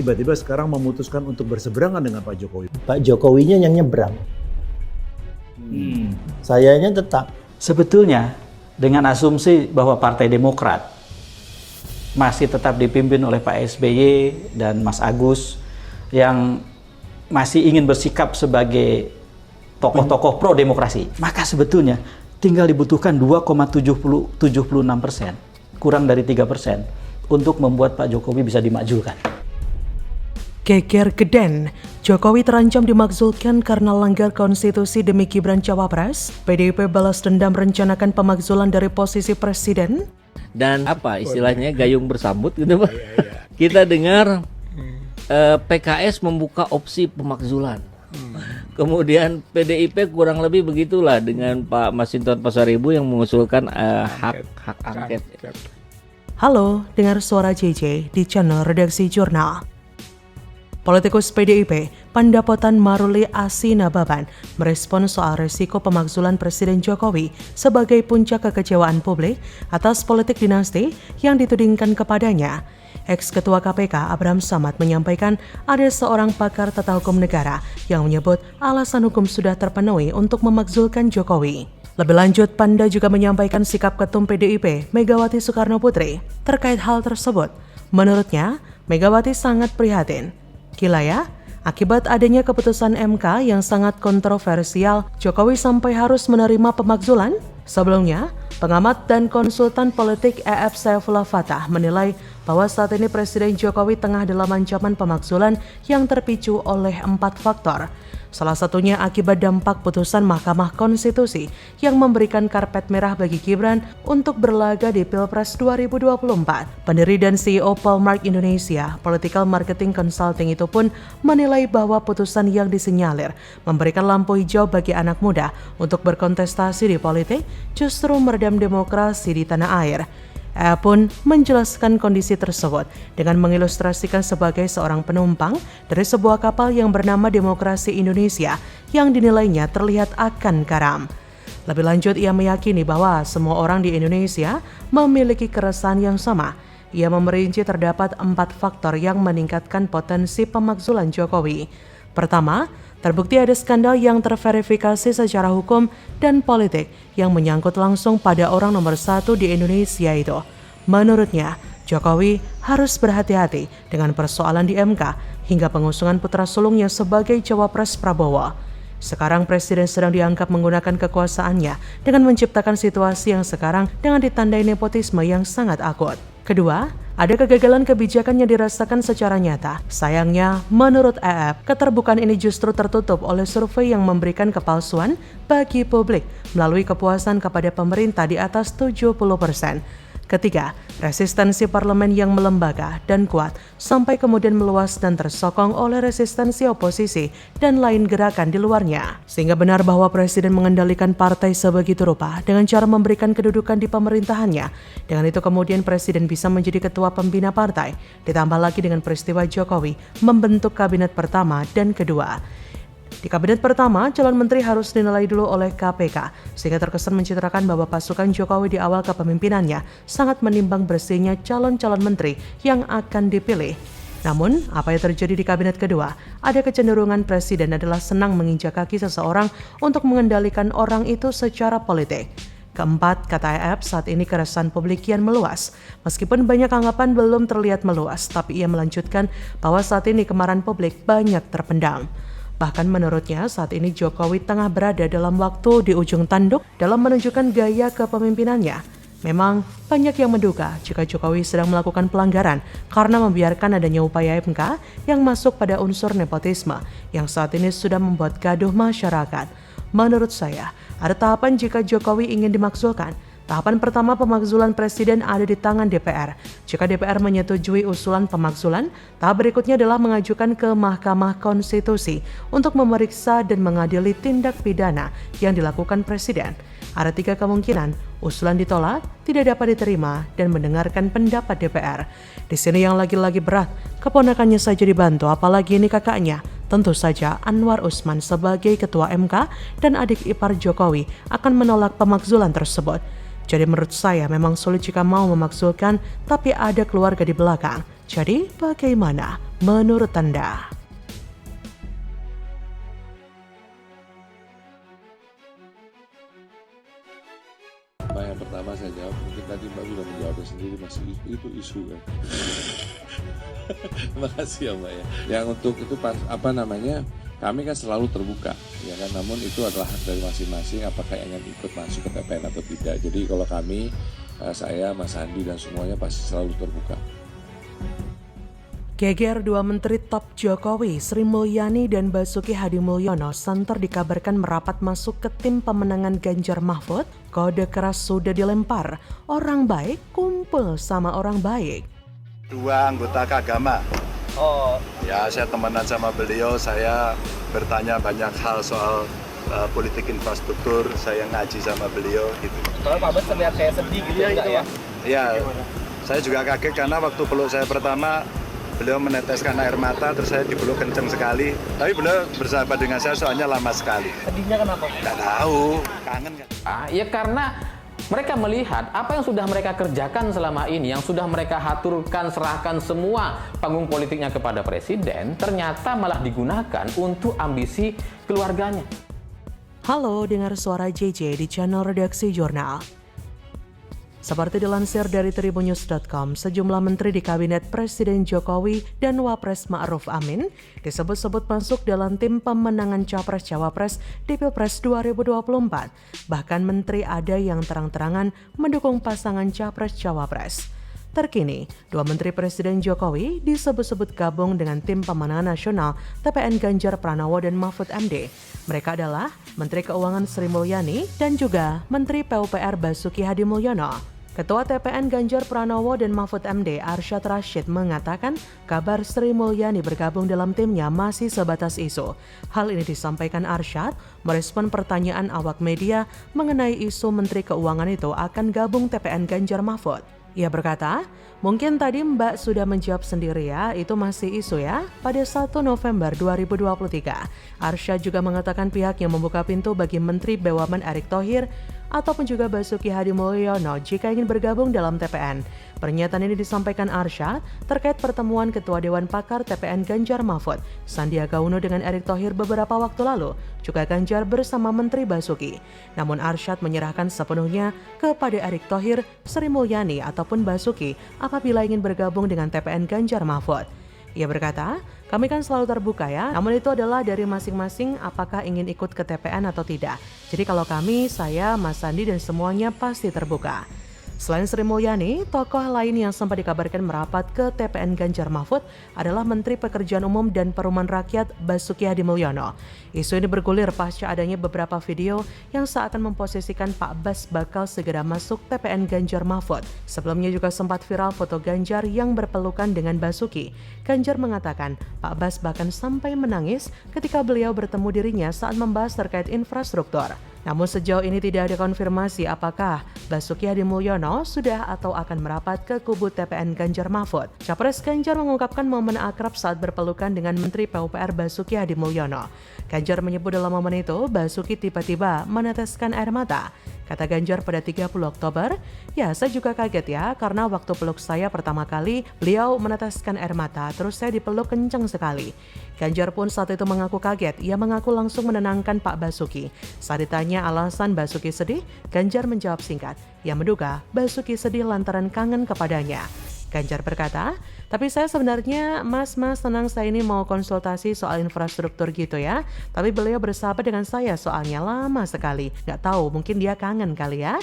Tiba-tiba sekarang memutuskan untuk berseberangan dengan Pak Jokowi. Pak Jokowinya yang nyebrang. Sayanya tetap. Sebetulnya dengan asumsi bahwa Partai Demokrat masih tetap dipimpin oleh Pak SBY dan Mas Agus yang masih ingin bersikap sebagai tokoh-tokoh pro-demokrasi, maka sebetulnya tinggal dibutuhkan 2,76%, kurang dari 3%, untuk membuat Pak Jokowi bisa dimakzulkan. Geger Geden, Jokowi terancam dimakzulkan karena langgar konstitusi demi Gibran Cawapres. PDIP balas dendam rencanakan pemakzulan dari posisi presiden. Dan apa istilahnya gayung bersambut gitu Pak. Kita dengar PKS membuka opsi pemakzulan. Kemudian PDIP kurang lebih begitulah dengan Pak Masinton Pasaribu yang mengusulkan hak angket. Halo, dengar suara JJ di channel Redaksi Jurnal. Politikus PDIP, Pandapotan Maruli Asinababan, merespon soal resiko pemakzulan Presiden Jokowi sebagai puncak kekecewaan publik atas politik dinasti yang ditudingkan kepadanya. Ex-Ketua KPK Abraham Samad menyampaikan ada seorang pakar tata hukum negara yang menyebut alasan hukum sudah terpenuhi untuk memakzulkan Jokowi. Lebih lanjut, Panda juga menyampaikan sikap Ketum PDIP, Megawati Soekarno Putri, terkait hal tersebut. Menurutnya, Megawati sangat prihatin. Gila ya, akibat adanya keputusan MK yang sangat kontroversial, Jokowi sampai harus menerima pemakzulan? Sebelumnya, pengamat dan konsultan politik EF Saifullah Fatah menilai bahwa saat ini Presiden Jokowi tengah dalam ancaman pemakzulan yang terpicu oleh 4 faktor. Salah satunya akibat dampak putusan Mahkamah Konstitusi yang memberikan karpet merah bagi Gibran untuk berlaga di Pilpres 2024. Pendiri dan CEO Polmark Indonesia, Political Marketing Consulting itu pun menilai bahwa putusan yang disinyalir memberikan lampu hijau bagi anak muda untuk berkontestasi di politik justru meredam demokrasi di tanah air. Ia pun menjelaskan kondisi tersebut dengan mengilustrasikan sebagai seorang penumpang dari sebuah kapal yang bernama Demokrasi Indonesia yang dinilainya terlihat akan karam. Lebih lanjut, ia meyakini bahwa semua orang di Indonesia memiliki keresahan yang sama. Ia memperinci terdapat 4 faktor yang meningkatkan potensi pemakzulan Jokowi. Pertama, terbukti ada skandal yang terverifikasi secara hukum dan politik yang menyangkut langsung pada orang nomor 1 di Indonesia itu. Menurutnya, Jokowi harus berhati-hati dengan persoalan di MK hingga pengusungan putra sulungnya sebagai cawapres Prabowo. Sekarang Presiden sedang dianggap menggunakan kekuasaannya dengan menciptakan situasi yang sekarang dengan ditandai nepotisme yang sangat akut. Kedua, ada kegagalan kebijakan yang dirasakan secara nyata. Sayangnya, menurut EF, keterbukaan ini justru tertutup oleh survei yang memberikan kepalsuan bagi publik melalui kepuasan kepada pemerintah di atas 70%. Ketiga, resistensi parlemen yang melembaga dan kuat sampai kemudian meluas dan tersokong oleh resistensi oposisi dan lain gerakan di luarnya. Sehingga benar bahwa Presiden mengendalikan partai sebegitu rupa dengan cara memberikan kedudukan di pemerintahannya. Dengan itu kemudian Presiden bisa menjadi ketua pembina partai, ditambah lagi dengan peristiwa Jokowi membentuk kabinet pertama dan kedua. Di kabinet pertama, calon menteri harus dinilai dulu oleh KPK, sehingga terkesan mencitrakan bahwa pasukan Jokowi di awal kepemimpinannya sangat menimbang bersihnya calon-calon menteri yang akan dipilih. Namun, apa yang terjadi di kabinet kedua? Ada kecenderungan Presiden adalah senang menginjak kaki seseorang untuk mengendalikan orang itu secara politik. Keempat, kata EF, saat ini keresahan publik kian meluas. Meskipun banyak anggapan belum terlihat meluas, tapi ia melanjutkan bahwa saat ini kemarahan publik banyak terpendam. Bahkan menurutnya saat ini Jokowi tengah berada dalam waktu di ujung tanduk dalam menunjukkan gaya kepemimpinannya. Memang banyak yang menduga jika Jokowi sedang melakukan pelanggaran karena membiarkan adanya upaya MK yang masuk pada unsur nepotisme yang saat ini sudah membuat gaduh masyarakat. Menurut saya, ada tahapan jika Jokowi ingin dimakzulkan. Tahapan pertama pemakzulan Presiden ada di tangan DPR. Jika DPR menyetujui usulan pemakzulan, tahap berikutnya adalah mengajukan ke Mahkamah Konstitusi untuk memeriksa dan mengadili tindak pidana yang dilakukan Presiden. Ada 3 kemungkinan, usulan ditolak, tidak dapat diterima, dan mendengarkan pendapat DPR. Di sini yang lagi-lagi berat, keponakannya saja dibantu, apalagi ini kakaknya. Tentu saja Anwar Usman sebagai Ketua MK dan adik ipar Jokowi akan menolak pemakzulan tersebut. Jadi menurut saya memang sulit jika mau memakzulkan, tapi ada keluarga di belakang. Jadi bagaimana menurut Anda? Mbak, yang pertama saya jawab, mungkin tadi Mbak sudah menjawabnya sendiri, masih itu isu kan. Makasih ya Mbak ya. Yang untuk itu kami kan selalu terbuka, ya kan. Namun itu adalah hak dari masing-masing, apakah ingin ikut masuk ke TPN atau tidak. Jadi kalau kami, saya, Mas Andi dan semuanya pasti selalu terbuka. Geger dua menteri top Jokowi, Sri Mulyani dan Basuki Hadimulyono santer dikabarkan merapat masuk ke tim pemenangan Ganjar Mahfud. Kode keras sudah dilempar. Orang baik kumpul sama orang baik. Dua anggota Kagama. Ya, saya temenan sama beliau, saya bertanya banyak hal soal politik infrastruktur, saya ngaji sama beliau gitu. Kalau Pak Bas terlihat kayak sedih gitu enggak ya? Iya, saya juga kaget karena waktu peluk saya pertama beliau meneteskan air mata, terus saya dipeluk kenceng sekali. Tapi beliau bersahabat dengan saya soalnya lama sekali. Sedihnya kenapa? Nggak tahu, kangen kan? Ya karena mereka melihat apa yang sudah mereka kerjakan selama ini, yang sudah mereka haturkan, serahkan semua panggung politiknya kepada presiden, ternyata malah digunakan untuk ambisi keluarganya. Halo, dengar suara JJ di channel Redaksi Jurnal. Seperti dilansir dari tribunnews.com, sejumlah menteri di Kabinet Presiden Jokowi dan Wapres Ma'ruf Amin disebut-sebut masuk dalam tim pemenangan Capres-Cawapres di Pilpres 2024. Bahkan menteri ada yang terang-terangan mendukung pasangan Capres-Cawapres. Terkini, dua menteri Presiden Jokowi disebut-sebut gabung dengan tim pemenangan nasional TPN Ganjar Pranowo dan Mahfud MD. Mereka adalah Menteri Keuangan Sri Mulyani dan juga Menteri PUPR Basuki Hadimulyono. Ketua TPN Ganjar Pranowo dan Mahfud MD Arsyad Rashid mengatakan kabar Sri Mulyani bergabung dalam timnya masih sebatas isu. Hal ini disampaikan Arsyad merespon pertanyaan awak media mengenai isu Menteri Keuangan itu akan gabung TPN Ganjar Mahfud. Ia berkata, mungkin tadi Mbak sudah menjawab sendiri ya, itu masih isu ya. Pada 1 November 2023, Arsyad juga mengatakan pihaknya membuka pintu bagi Menteri BUMN Erick Thohir ataupun juga Basuki Hadimulyono jika ingin bergabung dalam TPN. Pernyataan ini disampaikan Arsyad terkait pertemuan Ketua Dewan Pakar TPN Ganjar Mahfud, Sandiaga Uno dengan Erick Thohir beberapa waktu lalu, juga Ganjar bersama Menteri Basuki. Namun Arsyad menyerahkan sepenuhnya kepada Erick Thohir, Sri Mulyani ataupun Basuki apabila ingin bergabung dengan TPN Ganjar Mahfud. Ia berkata, kami kan selalu terbuka ya, namun itu adalah dari masing-masing apakah ingin ikut ke TPN atau tidak. Jadi kalau kami, saya, Mas Sandi dan semuanya pasti terbuka. Selain Sri Mulyani, tokoh lain yang sempat dikabarkan merapat ke TPN Ganjar Mahfud adalah Menteri Pekerjaan Umum dan Perumahan Rakyat Basuki Hadimulyono. Isu ini bergulir pasca adanya beberapa video yang seakan memposisikan Pak Bas bakal segera masuk TPN Ganjar Mahfud. Sebelumnya juga sempat viral foto Ganjar yang berpelukan dengan Basuki. Ganjar mengatakan Pak Bas bahkan sampai menangis ketika beliau bertemu dirinya saat membahas terkait infrastruktur. Namun sejauh ini tidak ada konfirmasi apakah Basuki Hadimulyono sudah atau akan merapat ke kubu TPN Ganjar Mahfud. Capres Ganjar mengungkapkan momen akrab saat berpelukan dengan Menteri PUPR Basuki Hadimulyono. Ganjar menyebut dalam momen itu Basuki tiba-tiba meneteskan air mata. Kata Ganjar pada 30 Oktober, ya saya juga kaget ya karena waktu peluk saya pertama kali beliau meneteskan air mata terus saya dipeluk kencang sekali. Ganjar pun saat itu mengaku kaget, ia mengaku langsung menenangkan Pak Basuki. Saat ditanya alasan Basuki sedih, Ganjar menjawab singkat, ia menduga Basuki sedih lantaran kangen kepadanya. Ganjar berkata, tapi saya sebenarnya mas tenang saya ini mau konsultasi soal infrastruktur gitu ya. Tapi beliau bersahabat dengan saya soalnya lama sekali. Nggak tahu mungkin dia kangen kali ya.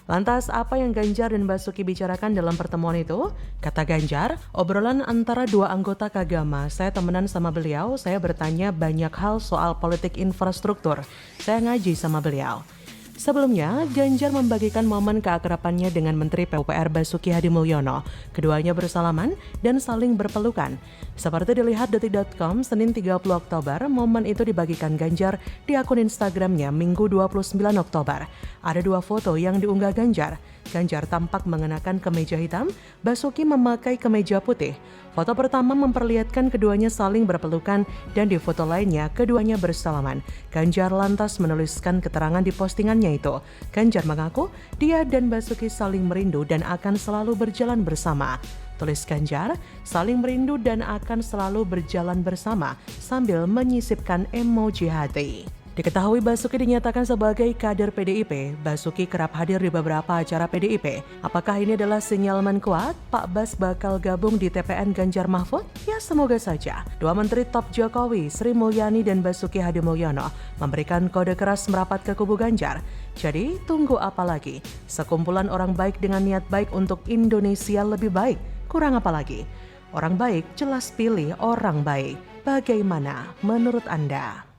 Lantas apa yang Ganjar dan Basuki bicarakan dalam pertemuan itu? Kata Ganjar, obrolan antara dua anggota Kagama. Saya temenan sama beliau, saya bertanya banyak hal soal politik infrastruktur. Saya ngaji sama beliau. Sebelumnya, Ganjar membagikan momen keakrabannya dengan Menteri PUPR Basuki Hadimulyono. Keduanya bersalaman dan saling berpelukan. Seperti dilihat detik.com, Senin 30 Oktober, momen itu dibagikan Ganjar di akun Instagramnya Minggu 29 Oktober. Ada dua foto yang diunggah Ganjar. Ganjar tampak mengenakan kemeja hitam, Basuki memakai kemeja putih. Foto pertama memperlihatkan keduanya saling berpelukan dan di foto lainnya keduanya bersalaman. Ganjar lantas menuliskan keterangan di postingannya itu. Ganjar mengaku dia dan Basuki saling merindu dan akan selalu berjalan bersama. Tulis Ganjar, saling merindu dan akan selalu berjalan bersama sambil menyisipkan emoji hati. Diketahui Basuki dinyatakan sebagai kader PDIP, Basuki kerap hadir di beberapa acara PDIP. Apakah ini adalah sinyalemen kuat Pak Bas bakal gabung di TPN Ganjar Mahfud? Ya semoga saja. Dua menteri top Jokowi, Sri Mulyani dan Basuki Hadimulyono memberikan kode keras merapat ke kubu Ganjar. Jadi tunggu apa lagi? Sekumpulan orang baik dengan niat baik untuk Indonesia lebih baik. Kurang apa lagi? Orang baik jelas pilih orang baik. Bagaimana menurut Anda?